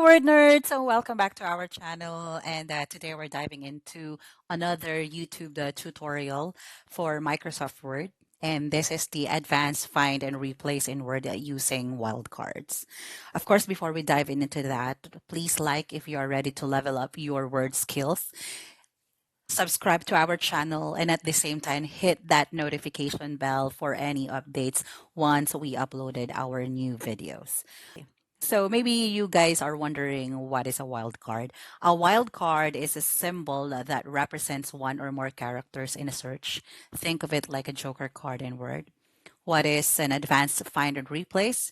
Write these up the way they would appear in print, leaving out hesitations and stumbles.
word nerds, so welcome back to our channel. And today we're diving into another YouTube tutorial for Microsoft Word. And this is the advanced find and replace in Word using wildcards. Of course, before we dive into that, please like if you are ready to level up your word skills. Subscribe to our channel and at the same time hit that notification bell for any updates once we uploaded our new videos. So maybe you guys are wondering what is a wild card. A wild card is a symbol that represents one or more characters in a search. Think of it like a joker card in Word. What is an advanced find and replace?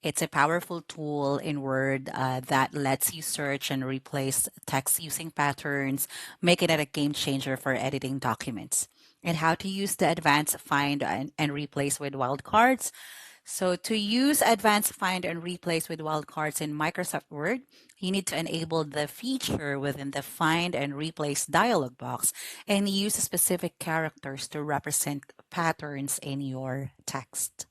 It's a powerful tool in Word that lets you search and replace text using patterns, making it a game changer for editing documents. And how to use the advanced find and replace with wildcards. So to use advanced find and replace with wildcards in Microsoft Word, you need to enable the feature within the find and replace dialog box and use specific characters to represent patterns in your text.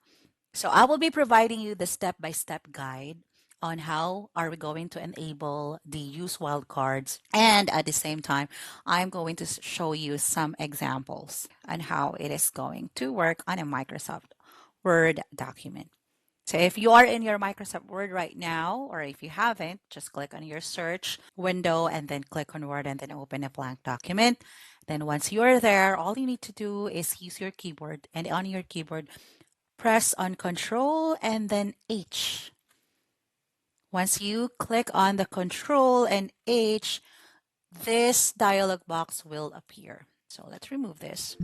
So I will be providing you the step-by-step guide on how are we going to enable the use wildcards, and at the same time I'm going to show you some examples on how it is going to work on a Microsoft Word document. So if you are in your Microsoft Word right now, or if you haven't, just click on your search window and then click on Word and then open a blank document. Then once you're there, all you need to do is use your keyboard, and on your keyboard press on Control and then H. Once you click on the Control and H, this dialog box will appear. So let's remove this.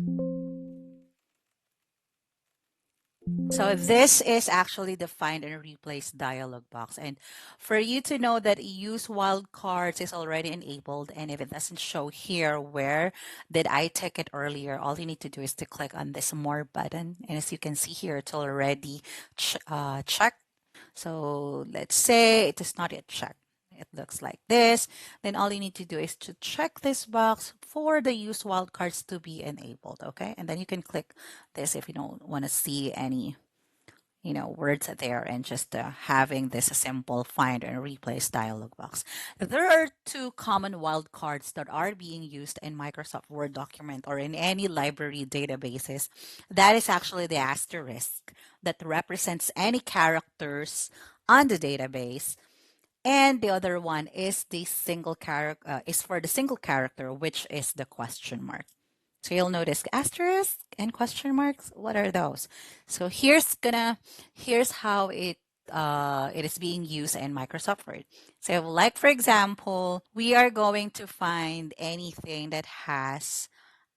So this is actually the find and replace dialog box. And for you to know that use wildcards is already enabled, and if it doesn't show here where did I tick it earlier, all you need to do is to click on this more button. And as you can see here, it's already checked. So let's say it is not yet checked. It looks like this. Then all you need to do is to check this box for the use wildcards to be enabled. Okay. And then you can click this if you don't want to see any words there, and just having this simple find and replace dialog box. There are two common wildcards that are being used in Microsoft Word document or in any library databases. That is actually the asterisk that represents any characters on the database. And the other one is the single character is for the single character, which is the question mark. So you'll notice asterisk and question marks. What are those? So here's how it is being used in Microsoft Word. So like for example, we are going to find anything that has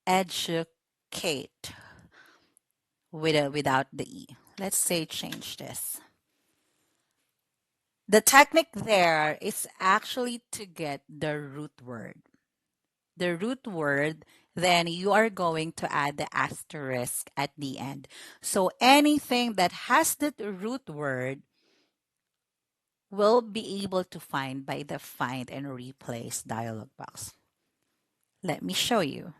educate without the E. Let's say change this. The technique there is actually to get the root word. The root word, then you are going to add the asterisk at the end. So anything that has the root word will be able to find by the find and replace dialog box. Let me show you.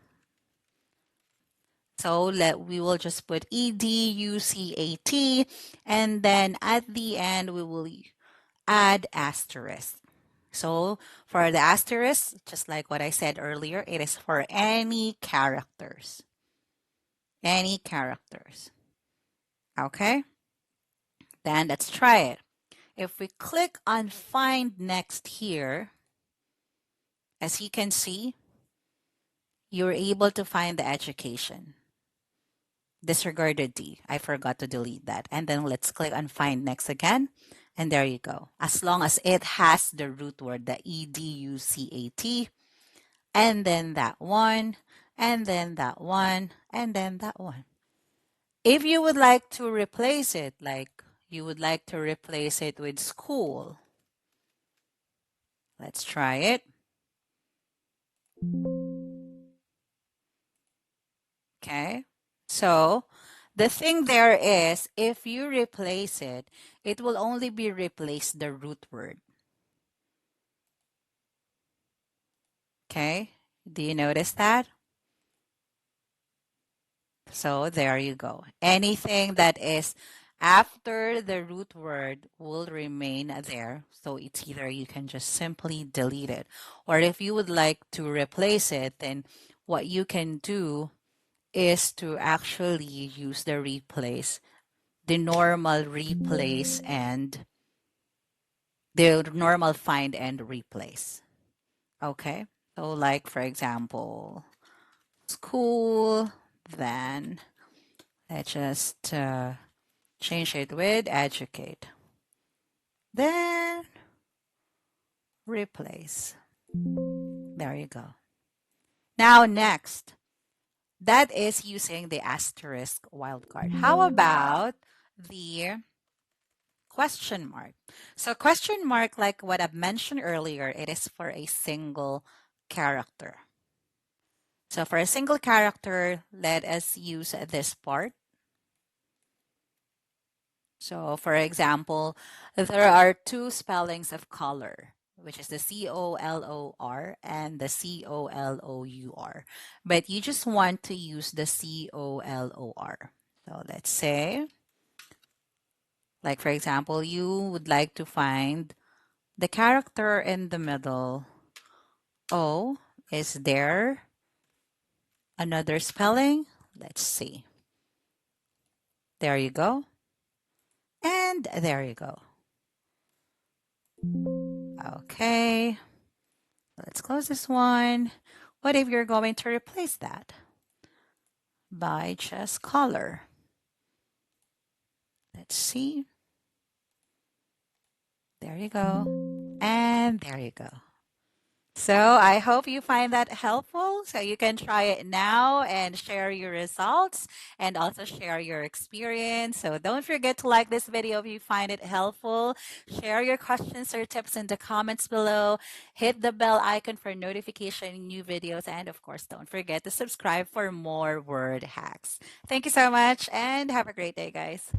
So we will just put EDUCAT, and then at the end we will add asterisk. So for the asterisk, just like what I said earlier, it is for any characters. Any characters. Okay? Then let's try it. If we click on find next here, as you can see, you're able to find the education. Disregarded D. I forgot to delete that. And then let's click on find next again. And there you go. As long as it has the root word, the EDUCAT, and then that one, and then that one, and then that one. If you would like to replace it, like you would like to replace it with school, let's try it. Okay, so the thing there is, if you replace it, it will only be replaced the root word. Okay, do you notice that? So there you go. Anything that is After the root word will remain there. So it's either you can just simply delete it, or if you would like to replace it, then what you can do is to actually use the replace, the normal replace, and the normal find and replace. Okay. So, like, for example, school, then let's just change it with educate. Then replace. There you go. Now, next, that is using the asterisk wildcard. How about the question mark? So, question mark, like what I've mentioned earlier, it is for a single character. So, for a single character, let us use this part. So, for example, there are two spellings of color, which is the COLOR and the COLOUR. But you just want to use the COLOR. So, let's say, like for example, you would like to find the character in the middle. O, is there another spelling? Let's see. There you go. And there you go. Okay. Let's close this one. What if you're going to replace that by just color? Let's see. There you go. And there you go. So I hope you find that helpful. So you can try it now and share your results and also share your experience. So don't forget to like this video if you find it helpful. Share your questions or tips in the comments below. Hit the bell icon for notification new videos. And of course, don't forget to subscribe for more word hacks. Thank you so much and have a great day, guys.